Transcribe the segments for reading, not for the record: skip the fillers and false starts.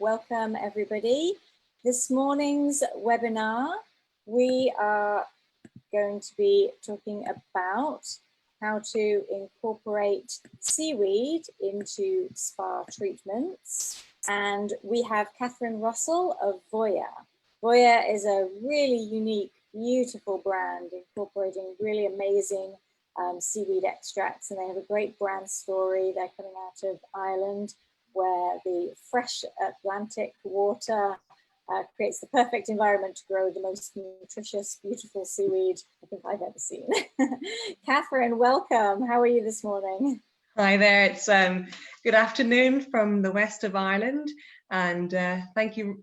welcome everybody. This morning's webinar, we are going to be talking about how to incorporate seaweed into spa treatments. And we have Katherine Russell of VOYA. VOYA is a really unique, beautiful brand incorporating really amazing seaweed extracts, and they have a great brand story. They're coming out of Ireland, where the fresh Atlantic water creates the perfect environment to grow the most nutritious, beautiful seaweed I think I've ever seen. Katherine, welcome. How are you this morning? Hi there. It's good afternoon from the west of Ireland, and thank you.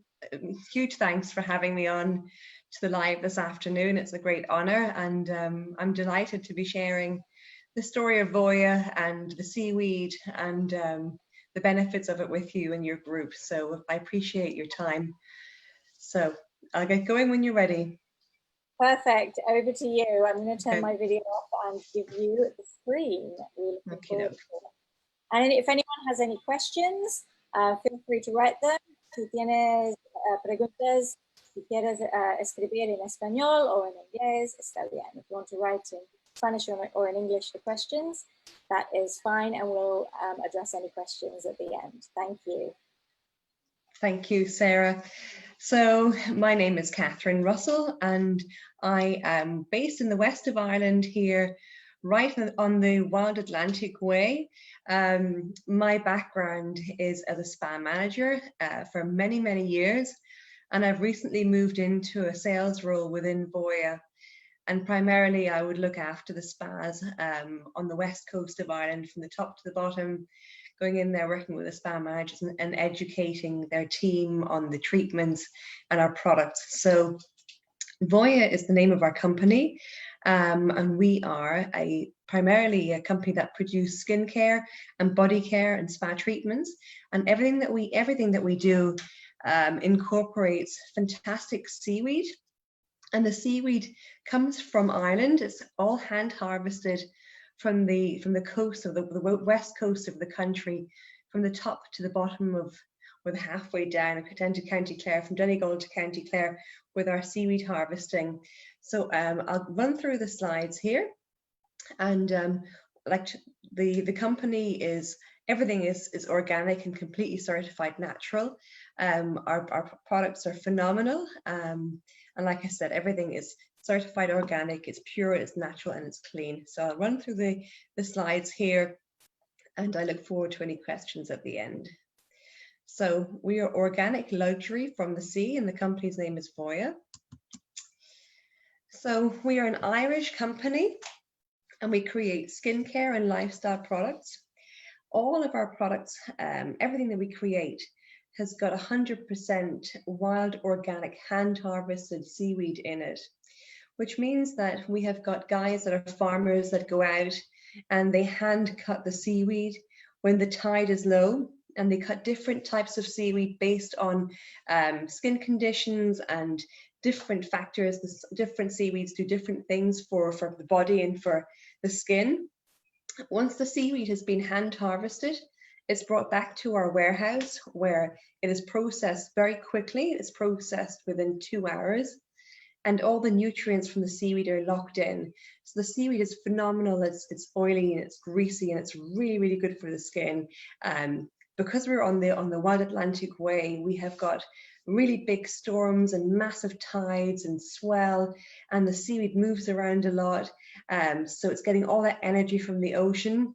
Huge thanks for having me on to the live this afternoon. It's a great honor, and I'm delighted to be sharing the story of VOYA and the seaweed and the benefits of it with you and your group. So I appreciate your time. So I'll get going when you're ready. Perfect. Over to you. I'm going to turn my video off and give you the screen. Okay. And if anyone has any questions, feel free to write them. Si tienes preguntas, si quieres escribir en español o en inglés, está bien. If you want to write in Spanish or in English the questions, that is fine, and we'll address any questions at the end. Thank you. Thank you, Sarah. So my name is Katherine Russell, and I am based in the west of Ireland here, right on the Wild Atlantic Way. My background is as a spa manager for many, many years, and I've recently moved into a sales role within VOYA. And primarily I would look after the spas on the west coast of Ireland, from the top to the bottom, going in there, working with the spa managers and educating their team on the treatments and our products. So VOYA is the name of our company, and we are primarily a company that produces skincare and body care and spa treatments, and everything that we do incorporates fantastic seaweed. And the seaweed comes from Ireland. It's all hand harvested from the coast of the west coast of the country, from the top to the bottom of, we're halfway down to County Clare, from Donegal to County Clare, with our seaweed harvesting. So I'll run through the slides here, and like the company is, everything is organic and completely certified natural. Our products are phenomenal, and like I said, everything is certified organic, it's pure, it's natural, and it's clean. So I'll run through the slides here, and I look forward to any questions at the end. So we are organic luxury from the sea, and the company's name is VOYA. So we are an Irish company, and we create skincare and lifestyle products. All of our products, everything that we create, has got 100% wild, organic, hand harvested seaweed in it, which means that we have got guys that are farmers that go out and they hand cut the seaweed when the tide is low, and they cut different types of seaweed based on skin conditions and different factors. Different seaweeds do different things for the body and for the skin. Once the seaweed has been hand harvested, it's brought back to our warehouse, where it is processed very quickly. It's processed within 2 hours, and all the nutrients from the seaweed are locked in. So the seaweed is phenomenal. It's oily and it's greasy, and it's really, really good for the skin. Because we're on the Wild Atlantic Way, we have got really big storms and massive tides and swell, and the seaweed moves around a lot. So it's getting all that energy from the ocean.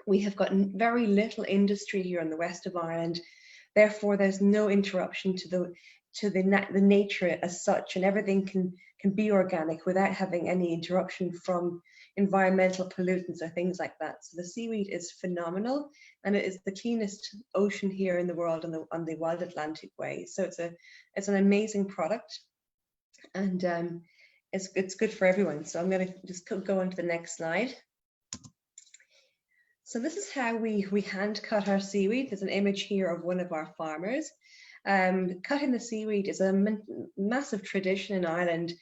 We have got very little industry here on the west of Ireland. Therefore, there's no interruption to the nature as such, and everything can be organic without having any interruption from environmental pollutants or things like that. So the seaweed is phenomenal, and it is the cleanest ocean here in the world on the Wild Atlantic Way. So it's an amazing product, and it's good for everyone. So I'm going to just go on to the next slide. So this is how we hand cut our seaweed. There's an image here of one of our farmers. Cutting the seaweed is a massive tradition in Ireland,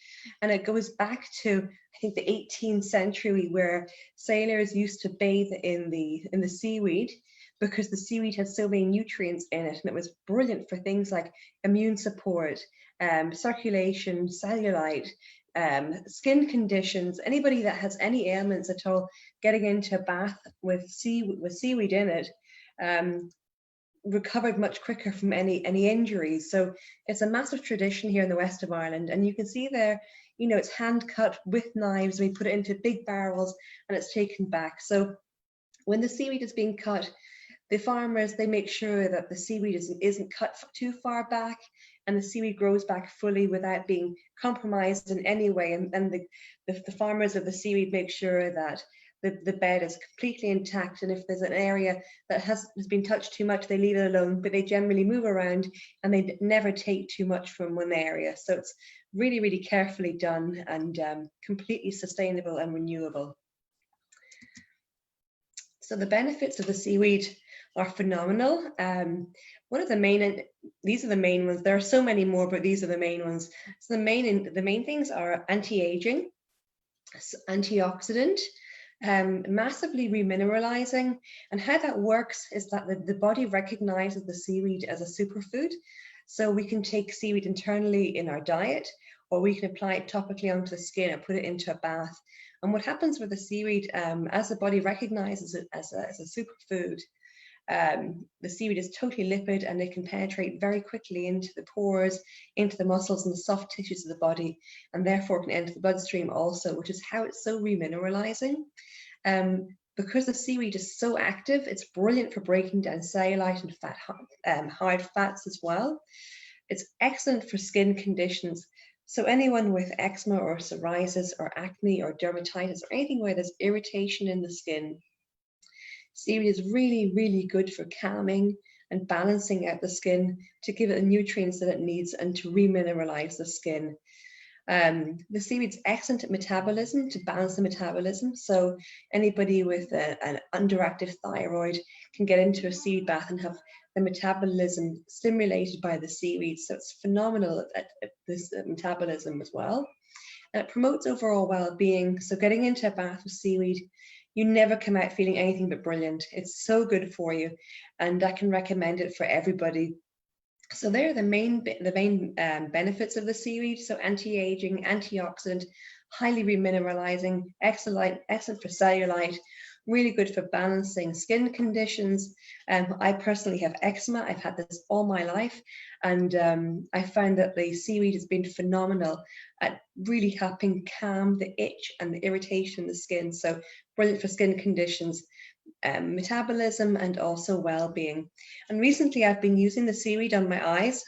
and it goes back to, I think, the 18th century, where sailors used to bathe in the seaweed because the seaweed has so many nutrients in it, and it was brilliant for things like immune support, circulation, cellulite, skin conditions. Anybody that has any ailments at all, getting into a bath with seaweed in it, recovered much quicker from any injuries. So it's a massive tradition here in the west of Ireland, and you can see there, you know, it's hand cut with knives. We put it into big barrels and it's taken back. So when the seaweed is being cut, the farmers, they make sure that the seaweed isn't cut too far back, and the seaweed grows back fully without being compromised in any way. And the farmers of the seaweed make sure that the bed is completely intact, and if there's an area that has been touched too much, they leave it alone, but they generally move around and they never take too much from one area. So it's really, really carefully done and completely sustainable and renewable. So the benefits of the seaweed are phenomenal. One of the main, these are the main ones. There are so many more, but these are the main ones. So the main things are anti-aging, antioxidant, massively remineralizing. And how that works is that the body recognizes the seaweed as a superfood. So we can take seaweed internally in our diet, or we can apply it topically onto the skin and put it into a bath. And what happens with the seaweed, as the body recognizes it as a superfood, the seaweed is totally lipid, and it can penetrate very quickly into the pores, into the muscles and the soft tissues of the body, and therefore can enter the bloodstream also, which is how it's so remineralizing. Because the seaweed is so active, it's brilliant for breaking down cellulite and hard fats as well. It's excellent for skin conditions. So anyone with eczema or psoriasis or acne or dermatitis or anything where there's irritation in the skin, seaweed is really, really good for calming and balancing out the skin, to give it the nutrients that it needs and to remineralize the skin. The seaweed's excellent at metabolism, to balance the metabolism. So anybody with an underactive thyroid can get into a seaweed bath and have the metabolism stimulated by the seaweed. So it's phenomenal at this metabolism as well. And it promotes overall well-being. So getting into a bath with seaweed, you never come out feeling anything but brilliant. It's so good for you, and I can recommend it for everybody. So they're the main benefits of the seaweed. So anti-aging, antioxidant, highly remineralizing, excellent for cellulite, really good for balancing skin conditions. I personally have eczema. I've had this all my life, and I found that the seaweed has been phenomenal at really helping calm the itch and the irritation in the skin. So brilliant for skin conditions, metabolism, and also well-being. And recently I've been using the seaweed on my eyes.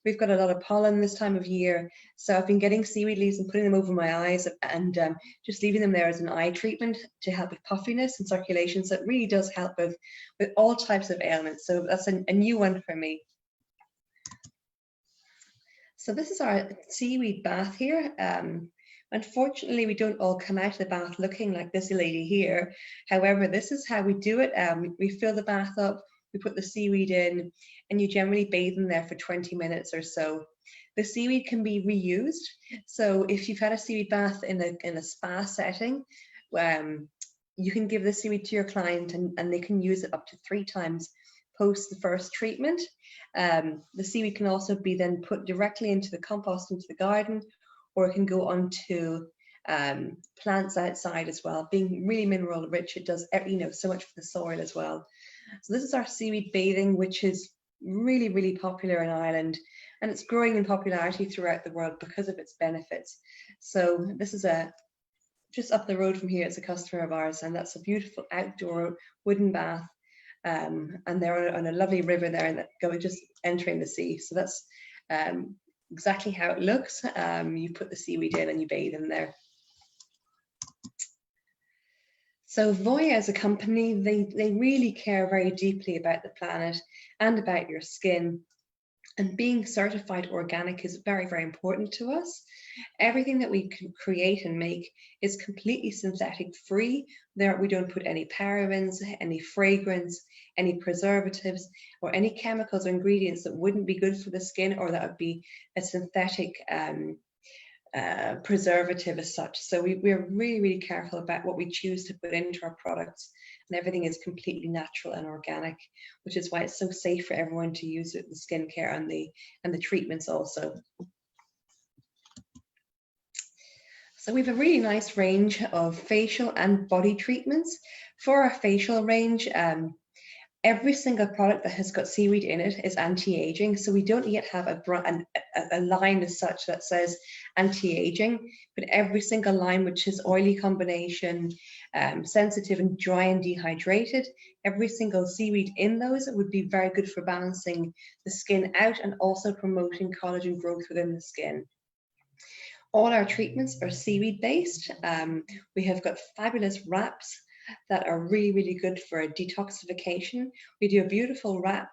We've got a lot of pollen this time of year, so I've been getting seaweed leaves and putting them over my eyes, and just leaving them there as an eye treatment to help with puffiness and circulation. So it really does help with all types of ailments. So that's a new one for me. So this is our seaweed bath here. Unfortunately, we don't all come out of the bath looking like this lady here. However, this is how we do it. We fill the bath up, we put the seaweed in, and you generally bathe in there for 20 minutes or so. The seaweed can be reused. So if you've had a seaweed bath in a spa setting, you can give the seaweed to your client, and they can use it up to 3 times post the first treatment. The seaweed can also be then put directly into the compost, into the garden, or it can go onto plants outside as well. Being really mineral rich, it does so much for the soil as well. So this is our seaweed bathing, which is really, really popular in Ireland, and it's growing in popularity throughout the world because of its benefits. So this is just up the road from here. It's a customer of ours, and that's a beautiful outdoor wooden bath. And they're on a lovely river there, and just entering the sea. So that's exactly how it looks. You put the seaweed in and you bathe in there. So VOYA as a company, they really care very deeply about the planet and about your skin. And being certified organic is very, very important to us. Everything that we can create and make is completely synthetic free. We don't put any parabens, any fragrance, any preservatives, or any chemicals or ingredients that wouldn't be good for the skin, or that would be a synthetic preservative as such. So we're really, really careful about what we choose to put into our products, and everything is completely natural and organic, which is why it's so safe for everyone to use it, the skincare and the treatments also. So we have a really nice range of facial and body treatments. For our facial range, every single product that has got seaweed in it is anti-aging. So we don't yet have a line as such that says anti-aging, but every single line which is oily combination, sensitive and dry and dehydrated, every single seaweed in those would be very good for balancing the skin out and also promoting collagen growth within the skin. All our treatments are seaweed based. We have got fabulous wraps that are really, really good for detoxification. We do a beautiful wrap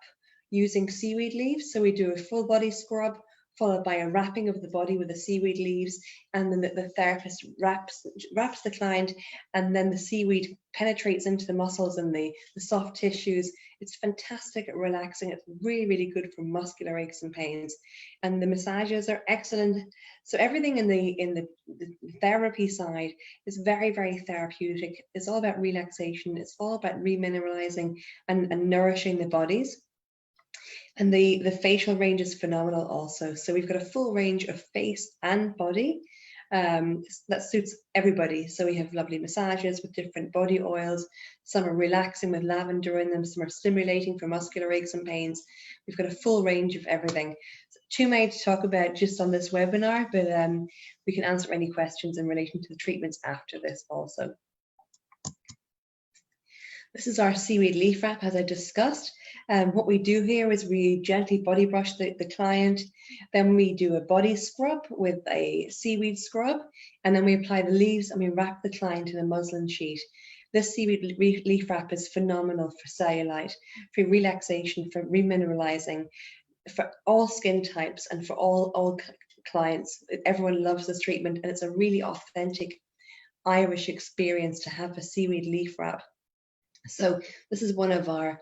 using seaweed leaves. So we do a full body scrub followed by a wrapping of the body with the seaweed leaves, and then the therapist wraps the client, and then the seaweed penetrates into the muscles and the soft tissues. It's fantastic at relaxing. It's really, really good for muscular aches and pains, and the massages are excellent. So everything in the therapy side is very, very therapeutic. It's all about relaxation. It's all about remineralizing and nourishing the bodies. And the facial range is phenomenal also. So we've got a full range of face and body that suits everybody. So we have lovely massages with different body oils. Some are relaxing with lavender in them. Some are stimulating for muscular aches and pains. We've got a full range of everything. Too many to talk about just on this webinar, but we can answer any questions in relation to the treatments after this also. This is our seaweed leaf wrap, as I discussed. What we do here is we gently body brush the client, then we do a body scrub with a seaweed scrub, and then we apply the leaves and we wrap the client in a muslin sheet. This seaweed leaf wrap is phenomenal for cellulite, for relaxation, for remineralizing, for all skin types and for all clients. Everyone loves this treatment, and it's a really authentic Irish experience to have a seaweed leaf wrap. So this is one of our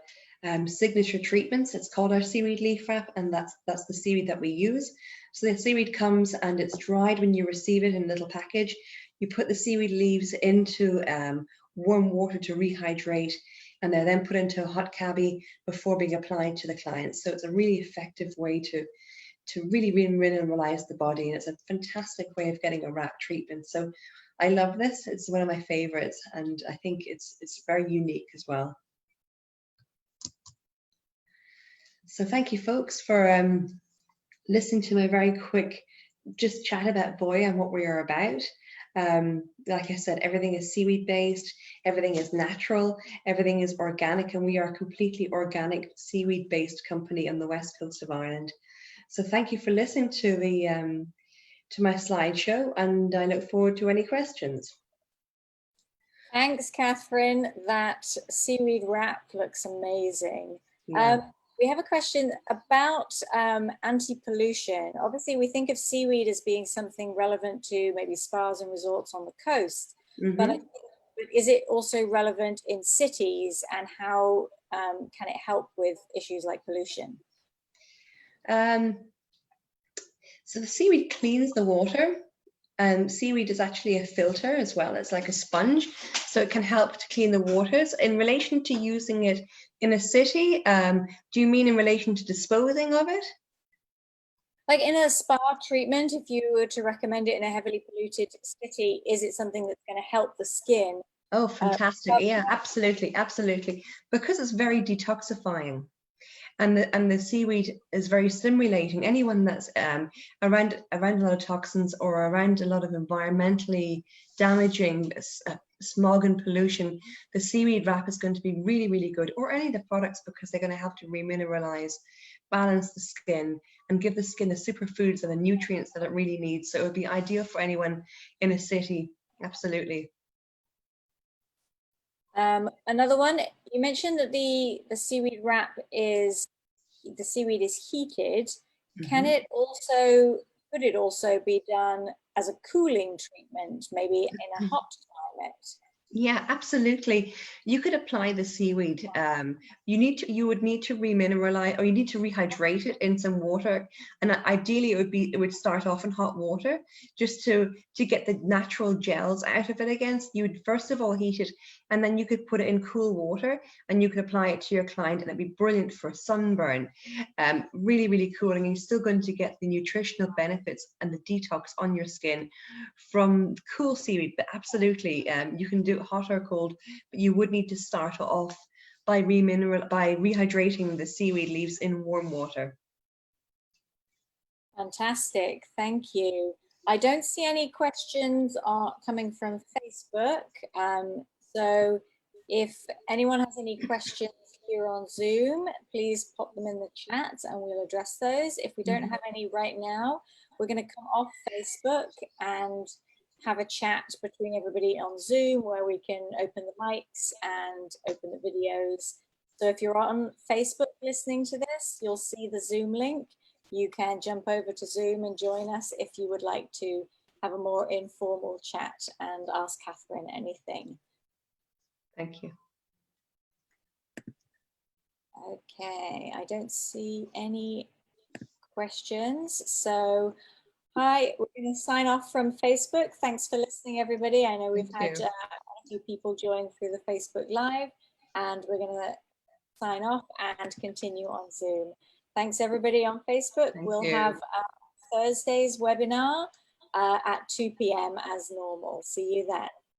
signature treatments. It's called our seaweed leaf wrap, and that's the seaweed that we use. So the seaweed comes and it's dried when you receive it in a little package. You put the seaweed leaves into warm water to rehydrate, and they're then put into a hot cabbie before being applied to the client. So it's a really effective way to really remineralize the body, and it's a fantastic way of getting a wrap treatment. So I love this. It's one of my favorites, and I think it's very unique as well. So thank you, folks, for listening to my very quick just chat about VOYA and what we are about. Like I said, everything is seaweed based, everything is natural, everything is organic, and we are a completely organic seaweed based company on the west coast of Ireland. So thank you for listening to to my slideshow, and I look forward to any questions. Thanks, Catherine. That seaweed wrap looks amazing. Yeah. We have a question about anti-pollution. Obviously, we think of seaweed as being something relevant to maybe spas and resorts on the coast, but I think, is it also relevant in cities, and how can it help with issues like pollution? So the seaweed cleans the water. Seaweed is actually a filter as well. It's like a sponge, so it can help to clean the waters. In relation to using it in a city, do you mean in relation to disposing of it? Like in a spa treatment, if you were to recommend it in a heavily polluted city, is it something that's going to help the skin? Oh, fantastic. Yeah, absolutely, absolutely. Because it's very detoxifying. And the seaweed is very stimulating. Anyone that's around a lot of toxins or around a lot of environmentally damaging smog and pollution, the seaweed wrap is going to be really, really good. Or any of the products, because they're going to have to remineralize, balance the skin, and give the skin the superfoods and the nutrients that it really needs. So it would be ideal for anyone in a city. Absolutely. Another one, you mentioned that the seaweed wrap is, the seaweed is heated. Can it also, could it also be done as a cooling treatment, maybe in a hot climate? Yeah, absolutely. You could apply the seaweed. You would need to remineralize, or you need to rehydrate it in some water, and ideally it would start off in hot water just to get the natural gels out of it again. You would first of all heat it, and then you could put it in cool water and you could apply it to your client, and it'd be brilliant for sunburn. Really, really cool, and you're still going to get the nutritional benefits and the detox on your skin from cool seaweed. But absolutely, you can do it hot or cold, but you would need to start off by rehydrating the seaweed leaves in warm water. Fantastic, thank you. I don't see any questions coming from Facebook. So if anyone has any questions here on Zoom, please pop them in the chat and we'll address those. If we don't have any right now, we're going to come off Facebook and have a chat between everybody on Zoom where we can open the mics and open the videos. So if you're on Facebook listening to this, you'll see the Zoom link. You can jump over to Zoom and join us if you would like to have a more informal chat and ask Katherine anything. Thank you. Okay, I don't see any questions. So, hi, we're going to sign off from Facebook. Thanks for listening, everybody. I know we've had a few people join through the Facebook Live, and we're going to sign off and continue on Zoom. Thanks everybody on Facebook. We'll have Thursday's webinar at 2 p.m. as normal. See you then.